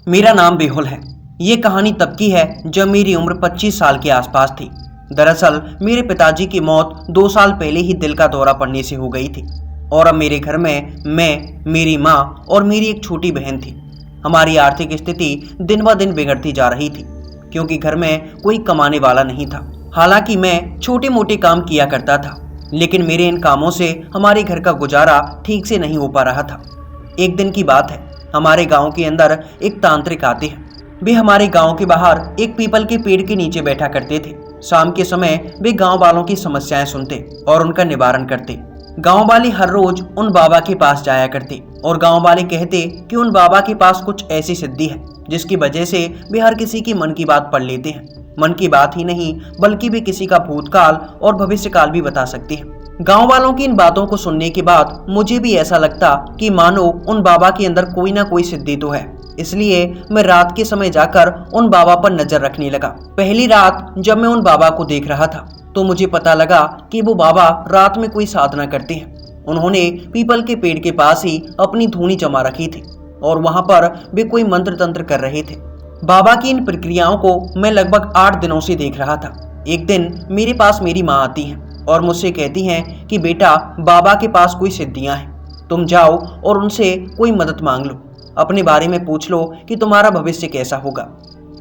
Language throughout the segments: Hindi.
मेरा नाम बेहुल है। ये कहानी तब की है जब मेरी उम्र 25 साल के आसपास थी। दरअसल मेरे पिताजी की मौत 2 साल पहले ही दिल का दौरा पड़ने से हो गई थी और अब मेरे घर में मैं, मेरी माँ और मेरी एक छोटी बहन थी। हमारी आर्थिक स्थिति दिन ब दिन बिगड़ती जा रही थी क्योंकि घर में कोई कमाने वाला नहीं था। हालांकि मैं छोटे मोटे काम किया करता था, लेकिन मेरे इन कामों से हमारे घर का गुजारा ठीक से नहीं हो पा रहा था। एक दिन की बात है, हमारे गांव के अंदर एक तांत्रिक आते हैं। वे हमारे गांव के बाहर एक पीपल के पेड़ के नीचे बैठा करते थे। शाम के समय वे गांव वालों की समस्याएं सुनते और उनका निवारण करते। गांव वाले हर रोज उन बाबा के पास जाया करते और गांव वाले कहते कि उन बाबा के पास कुछ ऐसी सिद्धि है जिसकी वजह से वे हर किसी की मन की बात पढ़ लेते हैं। मन की बात ही नहीं बल्कि वे किसी का भूतकाल और भविष्यकाल भी बता सकते हैं। गांव वालों की इन बातों को सुनने के बाद मुझे भी ऐसा लगता कि मानो उन बाबा के अंदर कोई ना कोई सिद्धि तो है। इसलिए मैं रात के समय जाकर उन बाबा पर नजर रखने लगा। पहली रात जब मैं उन बाबा को देख रहा था तो मुझे पता लगा कि वो बाबा रात में कोई साधना करते हैं। उन्होंने पीपल के पेड़ के पास ही अपनी धूनी जमा रखी थी और वहां पर वे कोई मंत्र तंत्र कर रहे थे। बाबा की इन प्रक्रियाओं को मैं लगभग 8 दिनों से देख रहा था। एक दिन मेरे पास मेरी माँ आती है और मुझसे कहती हैं कि बेटा, बाबा के पास कोई सिद्धियां हैं, तुम जाओ और उनसे कोई मदद मांग लो, अपने बारे में पूछ लो कि तुम्हारा भविष्य कैसा होगा।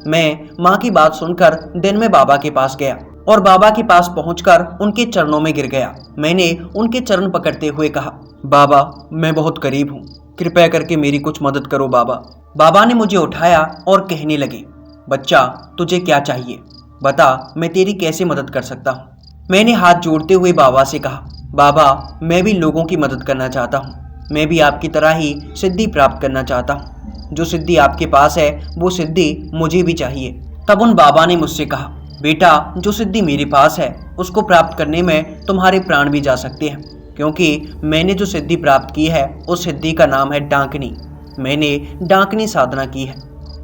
मैं माँ की बात सुनकर दिन में बाबा के पास गया और बाबा के पास पहुंचकर उनके चरणों में गिर गया। मैंने उनके चरण पकड़ते हुए कहा, बाबा, मैं बहुत गरीब हूँ, कृपया करके मेरी कुछ मदद करो बाबा। बाबा ने मुझे उठाया और कहने लगे, बच्चा, तुझे क्या चाहिए, बता, मैं तेरी कैसे मदद कर सकता हूँ। मैंने हाथ जोड़ते हुए बाबा से कहा, बाबा, मैं भी लोगों की मदद करना चाहता हूँ। मैं भी आपकी तरह ही सिद्धि प्राप्त करना चाहता हूँ। जो सिद्धि आपके पास है वो सिद्धि मुझे भी चाहिए। तब उन बाबा ने मुझसे कहा, बेटा, जो सिद्धि मेरे पास है उसको प्राप्त करने में तुम्हारे प्राण भी जा सकते हैं, क्योंकि मैंने जो सिद्धि प्राप्त की है उस सिद्धि का नाम है डांकनी। मैंने डांकनी साधना की है।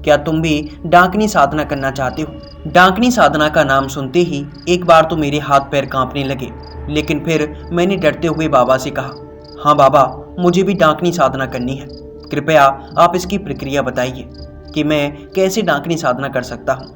क्या तुम भी डांकनी साधना करना चाहते हो? डांकनी साधना का नाम सुनते ही एक बार तो मेरे हाथ पैर कांपने लगे, लेकिन फिर मैंने डरते हुए बाबा से कहा, हाँ बाबा, मुझे भी डांकनी साधना करनी है। कृपया आप इसकी प्रक्रिया बताइए कि मैं कैसे डांकनी साधना कर सकता हूँ।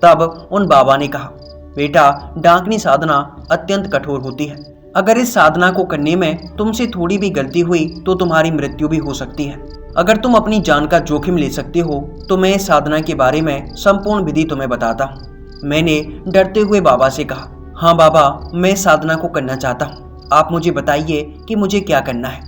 तब उन बाबा ने कहा, बेटा, डांकनी साधना अत्यंत कठोर होती है। अगर इस साधना को करने में तुमसे थोड़ी भी गलती हुई तो तुम्हारी मृत्यु भी हो सकती है। अगर तुम अपनी जान का जोखिम ले सकते हो तो मैं इस साधना के बारे में संपूर्ण विधि तुम्हें बताता हूँ। मैंने डरते हुए बाबा से कहा, हाँ बाबा, मैं इस साधना को करना चाहता हूँ, आप मुझे बताइए कि मुझे क्या करना है।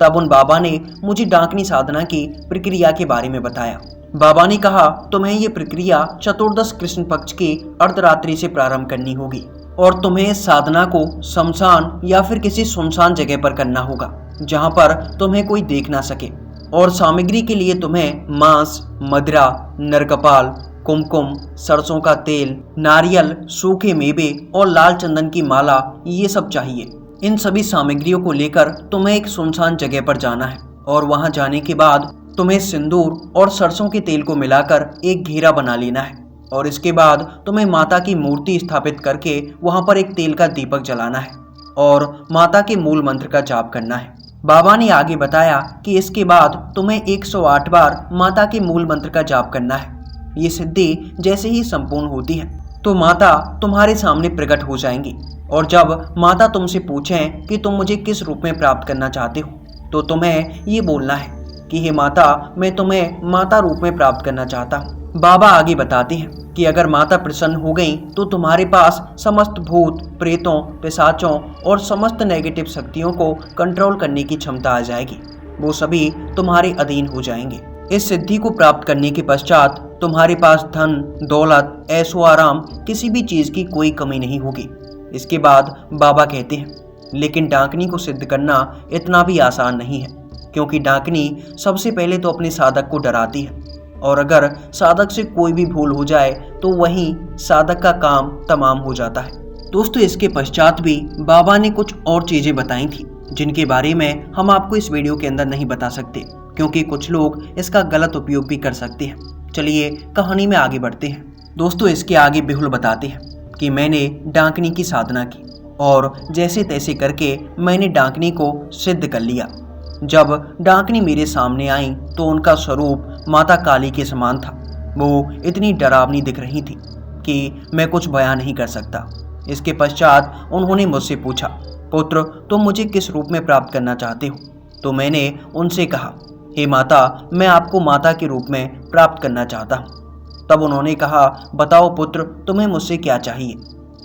तब उन बाबा ने मुझे डांकनी साधना की प्रक्रिया के बारे में बताया। बाबा ने कहा, तुम्हें ये प्रक्रिया चतुर्दश कृष्ण पक्ष की अर्धरात्रि से प्रारंभ करनी होगी और तुम्हें इस साधना को शमशान या फिर किसी सुनसान जगह पर करना होगा जहां पर तुम्हें कोई देख ना सके। और सामग्री के लिए तुम्हें मांस, मदिरा, नरकपाल, कुमकुम, सरसों का तेल, नारियल, सूखे मेवे और लाल चंदन की माला, ये सब चाहिए। इन सभी सामग्रियों को लेकर तुम्हें एक सुनसान जगह पर जाना है और वहां जाने के बाद तुम्हें सिंदूर और सरसों के तेल को मिलाकर एक घेरा बना लेना है और इसके बाद तुम्हें माता की मूर्ति स्थापित करके वहां पर एक तेल का दीपक जलाना है और माता के मूल मंत्र का जाप करना है। बाबा ने आगे बताया कि इसके बाद तुम्हें 108 बार माता के मूल मंत्र का जाप करना है। ये सिद्धि जैसे ही संपूर्ण होती है तो माता तुम्हारे सामने प्रकट हो जाएंगी और जब माता तुमसे पूछें कि तुम मुझे किस रूप में प्राप्त करना चाहते हो तो तुम्हें ये बोलना है कि हे माता, मैं तुम्हें माता रूप में प्राप्त करना चाहता हूँ। बाबा आगे बताते हैं कि अगर माता प्रसन्न हो गई तो तुम्हारे पास समस्त भूत, प्रेतों, पिशाचों और समस्त नेगेटिव शक्तियों को कंट्रोल करने की क्षमता आ जाएगी। वो सभी तुम्हारे अधीन हो जाएंगे। इस सिद्धि को प्राप्त करने के पश्चात तुम्हारे पास धन, दौलत, ऐशो आराम, किसी भी चीज की कोई कमी नहीं होगी। इसके बाद बाबा कहते हैं, लेकिन डांकनी को सिद्ध करना इतना भी आसान नहीं है, क्योंकि डांकनी सबसे पहले तो अपने साधक को डराती है और अगर साधक से कोई भी भूल हो जाए तो वहीं साधक का काम तमाम हो जाता है। दोस्तों, इसके पश्चात भी बाबा ने कुछ और चीजें बताई थी जिनके बारे में हम आपको इस वीडियो के अंदर नहीं बता सकते, क्योंकि कुछ लोग इसका गलत उपयोग भी कर सकते हैं। चलिए कहानी में आगे बढ़ते हैं। दोस्तों, इसके आगे बेहुल बताते हैं कि मैंने डांकनी की साधना की और जैसे तैसे करके मैंने डांकनी को सिद्ध कर लिया। जब डांकनी मेरे सामने आई तो उनका स्वरूप माता काली के समान था। वो इतनी डरावनी दिख रही थी कि मैं कुछ बयान नहीं कर सकता। इसके पश्चात उन्होंने मुझसे पूछा, पुत्र तुम मुझे किस रूप में प्राप्त करना चाहते हो? तो मैंने उनसे कहा, हे माता, मैं आपको माता के रूप में प्राप्त करना चाहता हूँ। तब उन्होंने कहा, बताओ पुत्र, तुम्हें मुझसे क्या चाहिए?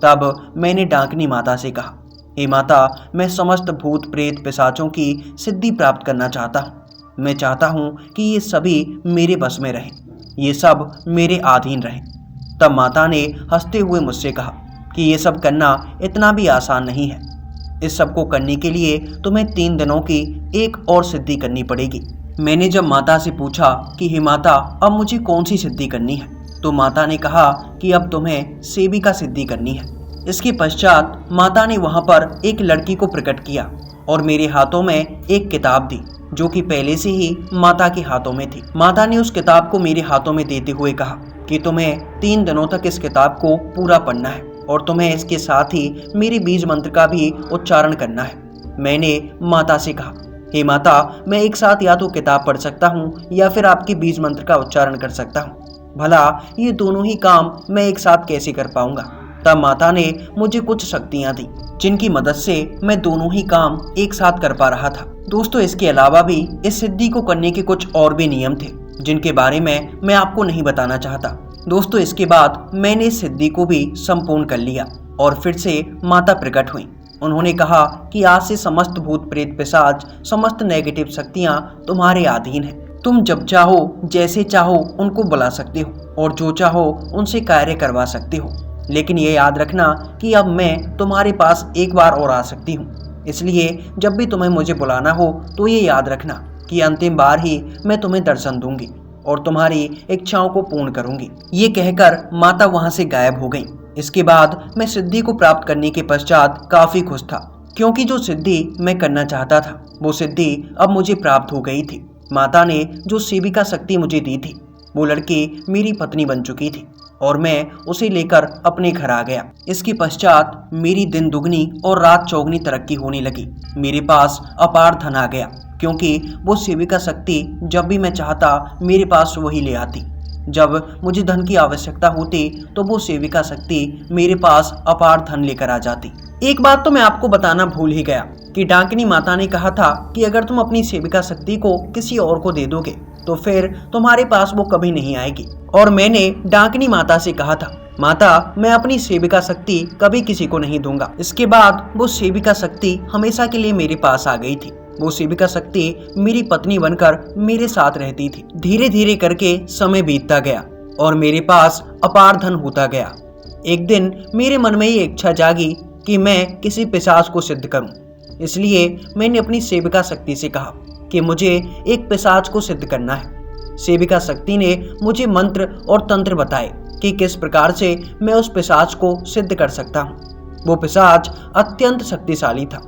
तब मैंने डाकनी माता से कहा, हे माता, मैं समस्त भूत प्रेत पिशाचों की सिद्धि प्राप्त करना चाहता हूँ। मैं चाहता हूँ कि ये सभी मेरे बस में रहें, ये सब मेरे अधीन रहें। तब माता ने हंसते हुए मुझसे कहा कि ये सब करना इतना भी आसान नहीं है। इस सब को करने के लिए तुम्हें 3 दिनों की एक और सिद्धि करनी पड़ेगी। मैंने जब माता से पूछा कि हे माता, अब मुझे कौन सी सिद्धि करनी है, तो माता ने कहा कि अब तुम्हें सेविका सिद्धि करनी है। इसके पश्चात माता ने वहां पर एक लड़की को प्रकट किया और मेरे हाथों में एक किताब दी जो कि पहले से ही माता के हाथों में थी। माता ने उस किताब को मेरे हाथों में देते हुए कहा कि तुम्हें 3 दिनों तक इस किताब को पूरा पढ़ना है और तुम्हें इसके साथ ही मेरे बीज मंत्र का भी उच्चारण करना है। मैंने माता से कहा, हे माता, मैं एक साथ या तो किताब पढ़ सकता हूँ या फिर आपके बीज मंत्र का उच्चारण कर सकता हूँ। भला ये दोनों ही काम मैं एक साथ कैसे कर पाऊंगा? तब माता ने मुझे कुछ शक्तियां दी जिनकी मदद से मैं दोनों ही काम एक साथ कर पा रहा था। दोस्तों, इसके अलावा भी इस सिद्धि को करने के कुछ और भी नियम थे जिनके बारे में मैं आपको नहीं बताना चाहता। दोस्तों, इसके बाद मैंने इस सिद्धि को भी संपूर्ण कर लिया और फिर से माता प्रकट हुई। उन्होंने कहा कि आज से समस्त भूत प्रेत पिशाच, समस्त नेगेटिव शक्तियां तुम्हारे अधीन हैं। तुम जब चाहो, जैसे चाहो उनको बुला सकते हो और जो चाहो उनसे कार्य करवा सकते हो। लेकिन ये याद रखना कि अब मैं तुम्हारे पास एक बार और आ सकती हूँ, इसलिए जब भी तुम्हें मुझे बुलाना हो तो ये याद रखना कि अंतिम बार ही मैं तुम्हें दर्शन दूंगी और तुम्हारी इच्छाओं को पूर्ण करूंगी। ये कहकर माता वहां से गायब हो गई। इसके बाद मैं सिद्धि को प्राप्त करने के पश्चात काफी खुश था, क्योंकि जो सिद्धि मैं करना चाहता था वो सिद्धि अब मुझे प्राप्त हो गई थी। माता ने जो सेविका शक्ति मुझे दी थी वो लड़की मेरी पत्नी बन चुकी थी और मैं उसे लेकर अपने घर आ गया। इसके पश्चात मेरी दिन दुगनी और रात चौगनी तरक्की होने लगी। मेरे पास अपार धन आ गया, क्योंकि वो सेविका शक्ति जब भी मैं चाहता मेरे पास वही ले आती। जब मुझे धन की आवश्यकता होती तो वो सेविका शक्ति मेरे पास अपार धन लेकर आ जाती। एक बात तो मैं आपको बताना भूल ही गया कि डाकिनी माता ने कहा था कि अगर तुम अपनी सेविका शक्ति को किसी और को दे दोगे तो फिर तुम्हारे पास वो कभी नहीं आएगी। और मैंने डाकिनी माता से कहा था, माता, मैं अपनी सेविका शक्ति कभी किसी को नहीं दूंगा। इसके बाद वो सेविका शक्ति हमेशा के लिए मेरे पास आ गई थी। वो सेविका शक्ति मेरी पत्नी बनकर मेरे साथ रहती थी। धीरे धीरे करके समय बीतता गया और मेरे पास अपार धन होता गया। एक दिन मेरे मन में ये इच्छा जागी कि मैं किसी पिशाच को सिद्ध करूं। इसलिए मैंने अपनी सेविका शक्ति से कहा कि मुझे एक पिशाच को सिद्ध करना है। सेविका शक्ति ने मुझे मंत्र और तंत्र बताए कि किस प्रकार से मैं उस पिशाच को सिद्ध कर सकता हूँ। वो पिशाच अत्यंत शक्तिशाली था।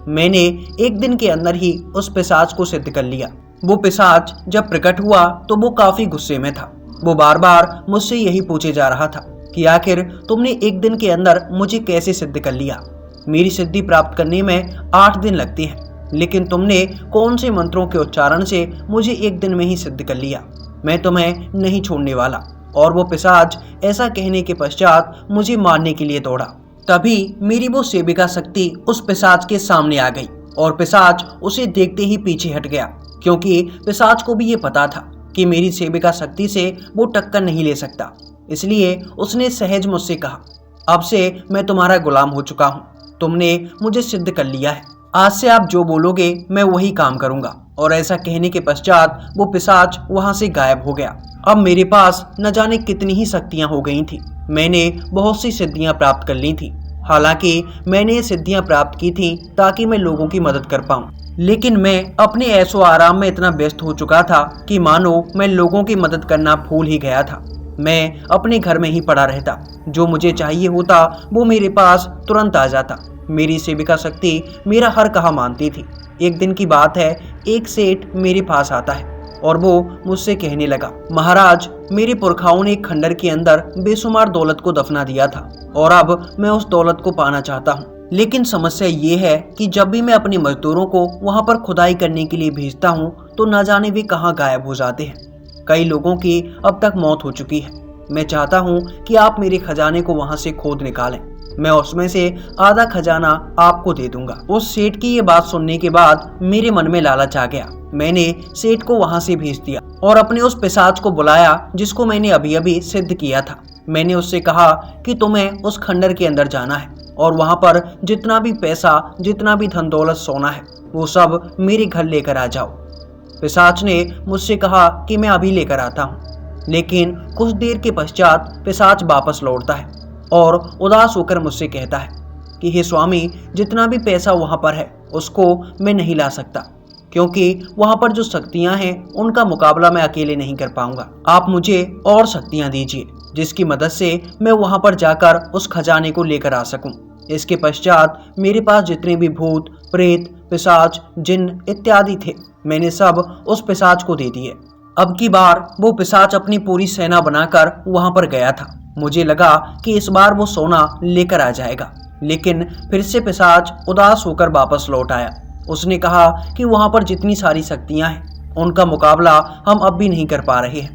मैंने एक दिन के अंदर ही उस पिशाच को सिद्ध कर लिया। वो पिशाच जब प्रकट हुआ तो वो काफी गुस्से में था। वो बार बार मुझसे यही पूछे जा रहा था कि आखिर तुमने एक दिन के अंदर मुझे कैसे सिद्ध कर लिया? मेरी सिद्धि प्राप्त करने में 8 दिन लगते हैं, लेकिन तुमने कौन से मंत्रों के उच्चारण से मुझे एक दिन में ही सिद्ध कर लिया? मैं तुम्हें नहीं छोड़ने वाला। और वो पिशाच ऐसा कहने के पश्चात मुझे मारने के लिए दौड़ा। तभी मेरी वो सेविका शक्ति उस पिशाच के सामने आ गई और पिशाच उसे देखते ही पीछे हट गया, क्योंकि पिशाच को भी ये पता था कि मेरी सेविका शक्ति से वो टक्कर नहीं ले सकता। इसलिए उसने सहज मुझसे कहा, अब से मैं तुम्हारा गुलाम हो चुका हूँ, तुमने मुझे सिद्ध कर लिया है। आज से आप जो बोलोगे मैं वही काम करूंगा। और ऐसा कहने के पश्चात वो पिशाच वहां से गायब हो गया। अब मेरे पास न जाने कितनी ही शक्तियां हो गई थी। मैंने बहुत सी सिद्धियां प्राप्त कर ली थी। हालांकि मैंने ये सिद्धियां प्राप्त की थी ताकि मैं लोगों की मदद कर पाऊं, लेकिन मैं अपने ऐशो आराम में इतना व्यस्त हो चुका था कि मानो मैं लोगों की मदद करना भूल ही गया था। मैं अपने घर में ही पड़ा रहता। जो मुझे चाहिए होता वो मेरे पास तुरंत आ जाता। मेरी सेविका शक्ति मेरा हर कहा मानती थी। एक दिन की बात है, एक सेठ मेरे पास आता है और वो मुझसे कहने लगा, महाराज, मेरे पुरखाओं ने एक खंडर के अंदर बेशुमार दौलत को दफना दिया था और अब मैं उस दौलत को पाना चाहता हूँ। लेकिन समस्या ये है कि जब भी मैं अपने मजदूरों को वहाँ पर खुदाई करने के लिए भेजता हूँ तो न जाने वे कहाँ गायब हो जाते हैं। कई लोगों की अब तक मौत हो चुकी है। मैं चाहता हूँ कि आप मेरे खजाने को वहाँ से खोद निकालें। मैं उसमें से आधा खजाना आपको दे दूंगा। उस सेठ की ये बात सुनने के बाद मेरे मन में लालच आ गया। मैंने सेठ को वहाँ से भेज दिया और अपने उस पिशाच को बुलाया जिसको मैंने अभी अभी सिद्ध किया था। मैंने उससे कहा कि तुम्हें उस खंडर के अंदर जाना है और वहाँ पर जितना भी पैसा, जितना भी धन दौलत, सोना है, वो सब मेरे घर लेकर आ जाओ। पिशाच ने मुझसे कहा कि मैं अभी लेकर आता हूँ, लेकिन कुछ देर के पश्चात पिशाच वापस लौटता है और उदास होकर मुझसे कहता है कि हे स्वामी, जितना भी पैसा वहाँ पर है उसको मैं नहीं ला सकता, क्योंकि वहाँ पर जो शक्तियाँ हैं उनका मुकाबला मैं अकेले नहीं कर पाऊंगा। आप मुझे और शक्तियाँ दीजिए जिसकी मदद से मैं वहाँ पर जाकर उस खजाने को लेकर आ सकूं। इसके पश्चात मेरे पास जितने भी भूत, प्रेत, पिशाच, जिन्न इत्यादि थे, मैंने सब उस पिशाच को दे दिए। अब की बार वो पिशाच अपनी पूरी सेना बनाकर वहाँ पर गया था। मुझे लगा कि इस बार वो सोना लेकर आ जाएगा, लेकिन फिर से पिशाच उदास होकर वापस लौट आया। उसने कहा कि वहाँ पर जितनी सारी शक्तियाँ हैं उनका मुकाबला हम अब भी नहीं कर पा रहे हैं।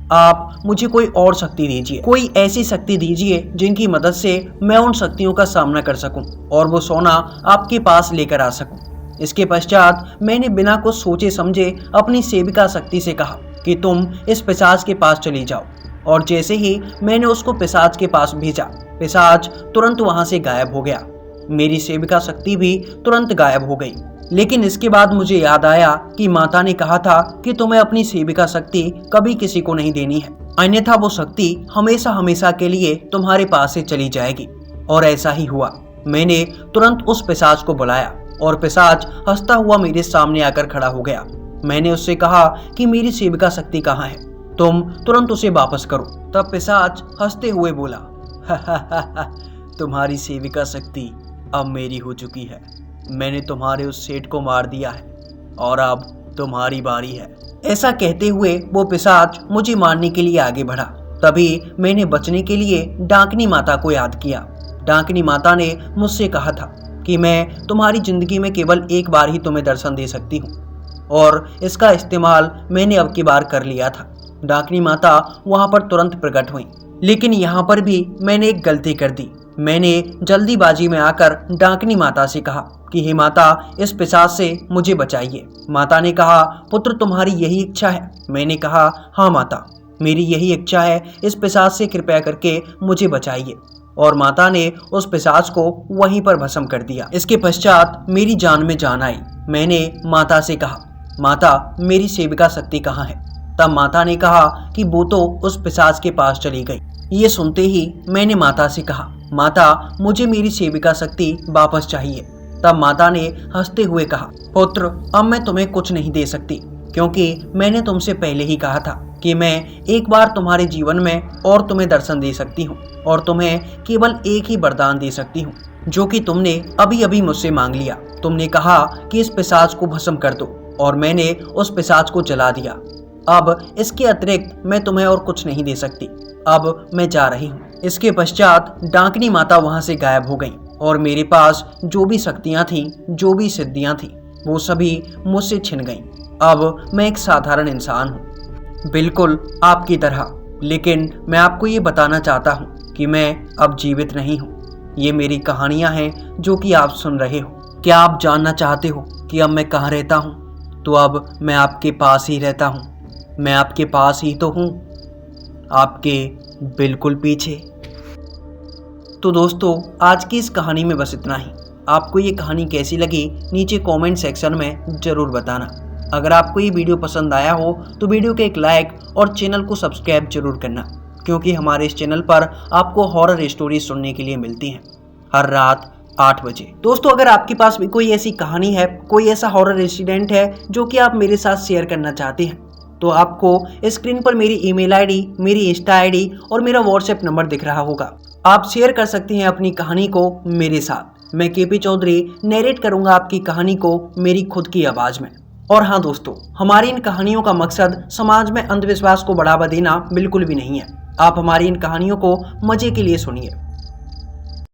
आप मुझे कोई और शक्ति दीजिए, कोई ऐसी शक्ति दीजिए जिनकी मदद से मैं उन शक्तियों का सामना कर सकूं और वो सोना आपके पास लेकर आ सकूं। इसके पश्चात मैंने बिना कुछ सोचे समझे अपनी सेविका शक्ति से कहा कि तुम इस पिशाच के पास चली जाओ, और जैसे ही मैंने उसको पिशाच के पास भेजा, पिशाच तुरंत वहां से गायब हो गया। मेरी सेविका शक्ति भी तुरंत गायब हो गई। लेकिन इसके बाद मुझे याद आया कि माता ने कहा था कि तुम्हें अपनी सेविका शक्ति कभी किसी को नहीं देनी है, अन्यथा वो शक्ति हमेशा हमेशा के लिए तुम्हारे पास से चली जाएगी। और ऐसा ही हुआ। मैंने तुरंत उस पिशाच को बुलाया और पिशाच हंसता हुआ मेरे सामने आकर खड़ा हो गया। मैंने उससे कहा कि मेरी सेविका शक्ति कहाँ है, तुम तुरंत उसे वापस करो। तब पिशाच हंसते हुए बोला, तुम्हारी सेविका शक्ति अब मेरी हो चुकी है। मैंने तुम्हारे उस सेठ को मार दिया है और अब तुम्हारी बारी है। ऐसा कहते हुए वो पिशाच मुझे मारने के लिए आगे बढ़ा। तभी मैंने बचने के लिए डाकनी माता को याद किया। डाकनी माता ने मुझसे कहा था कि मैं तुम्हारी जिंदगी में केवल एक बार ही तुम्हें दर्शन दे सकती हूँ, और इसका इस्तेमाल मैंने अब की बार कर लिया था। डाकनी माता वहाँ पर तुरंत प्रकट हुई, लेकिन यहाँ पर भी मैंने एक गलती कर दी। मैंने जल्दीबाजी में आकर डाकनी माता से कहा कि हे माता, इस पिशाच से मुझे बचाइए। माता ने कहा, पुत्र तुम्हारी यही इच्छा है? मैंने कहा, हाँ माता, मेरी यही इच्छा है, इस पिशाच से कृपया करके मुझे बचाइए। और माता ने उस पिशाच को वहीं पर भस्म कर दिया। इसके पश्चात मेरी जान में जान आई। मैंने माता से कहा, माता मेरी सेविका शक्ति कहाँ है? तब माता ने कहा कि वो तो उस पिशाच के पास चली गई। ये सुनते ही मैंने माता से कहा, माता मुझे मेरी सेविका शक्ति वापस चाहिए। तब माता ने हंसते हुए कहा, पुत्र अब मैं तुम्हें कुछ नहीं दे सकती, क्योंकि मैंने तुमसे पहले ही कहा था कि मैं एक बार तुम्हारे जीवन में और तुम्हें दर्शन दे सकती हूँ और तुम्हें केवल एक ही वरदान दे सकती हूँ, जो कि तुमने अभी अभी मुझसे मांग लिया। तुमने कहा कि इस पिशाच को भस्म कर दो और मैंने उस पिशाच को जला दिया। अब इसके अतिरिक्त मैं तुम्हें और कुछ नहीं दे सकती। अब मैं जा रही हूँ। इसके पश्चात डाकनी माता वहां से गायब हो गई और मेरे पास जो भी शक्तियां थीं, जो भी सिद्धियां थीं, वो सभी मुझसे छिन गईं। अब मैं एक साधारण इंसान हूँ, बिल्कुल आपकी तरह। लेकिन मैं आपको ये बताना चाहता हूँ कि मैं अब जीवित नहीं हूँ। ये मेरी कहानियाँ हैं जो कि आप सुन रहे हो। क्या आप जानना चाहते हो कि अब मैं कहाँ रहता हूँ? तो अब मैं आपके पास ही रहता हूँ। मैं आपके पास ही तो हूँ, आपके बिल्कुल पीछे। तो दोस्तों, आज की इस कहानी में बस इतना ही। आपको ये कहानी कैसी लगी नीचे कमेंट सेक्शन में ज़रूर बताना। अगर आपको ये वीडियो पसंद आया हो तो वीडियो को एक लाइक और चैनल को सब्सक्राइब जरूर करना, क्योंकि हमारे इस चैनल पर आपको हॉरर स्टोरी सुनने के लिए मिलती हैं हर रात 8 बजे। दोस्तों, अगर आपके पास भी कोई ऐसी कहानी है, कोई ऐसा हॉरर इंसिडेंट है जो कि आप मेरे साथ शेयर करना चाहते हैं, तो आपको स्क्रीन पर मेरी ईमेल आईडी, मेरी इंस्टा आईडी और मेरा व्हाट्सएप नंबर दिख रहा होगा। आप शेयर कर सकते हैं अपनी कहानी को मेरे साथ। मैं केपी चौधरी नरेट करूंगा आपकी कहानी को मेरी खुद की आवाज़ में। और हाँ दोस्तों, हमारी इन कहानियों का मकसद समाज में अंधविश्वास को बढ़ावा देना बिल्कुल भी नहीं है। आप हमारी इन कहानियों को मज़े के लिए सुनिए।